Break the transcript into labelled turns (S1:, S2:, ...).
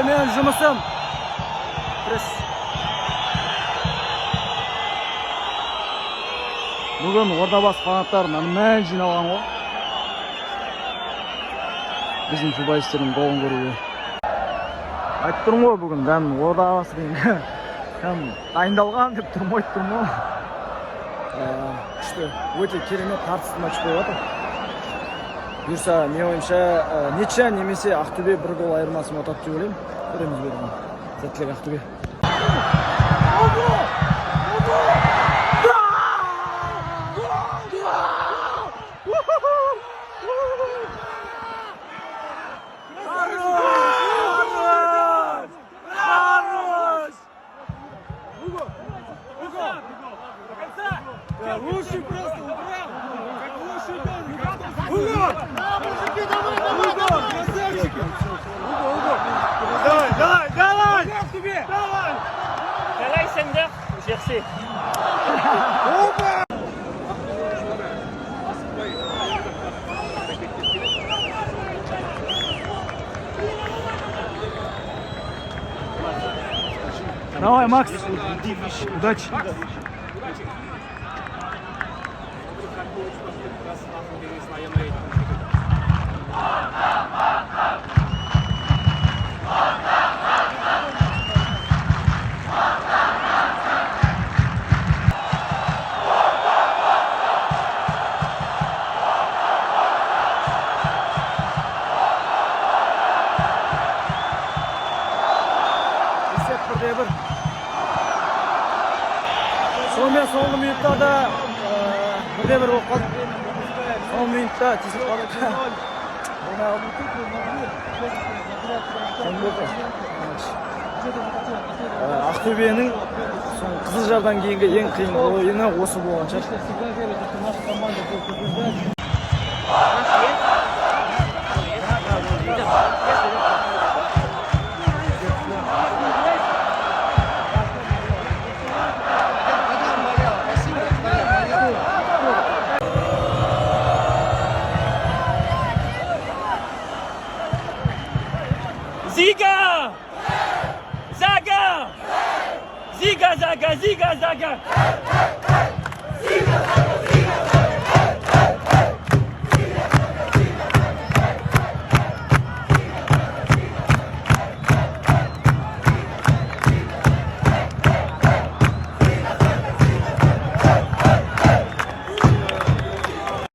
S1: Ой, менің жұмысым. Бүгін Ордабасы фанаттарын мән жиналған ғой. Біздің футболистердің голын көруге. Айтып тұрмын ғой бүгін, Ордабасы деген дайындалған деп тұрмайды ғой. Күшті, өте керемет тартысты матч болып жатыр. Бұйырса, не ойымша, нече немесе Ақтөбе бір гол айырмасы ұтады деп ойлаймын. Көреміз берген. Сәттілік Ақтөбе.
S2: Лучше просто убрал! Как лучше Уго! Мужики, давай! Красавчики! Уго! Давай! Давай, тебе! Давай!
S3: Давай, Сендер, Жерси.
S2: Опа!
S1: Давай, Макс! Удачи! Сонымен соңғы минуттарда 1-1 болып қалды. Соңғы минутта тесіп қалды. Ақтөбенің Қызылжардан кейінгі ең қиын ойыны осы болған шығар.
S3: Ziga! Zaga! Ziga, Zaga, Ziga, Zaga!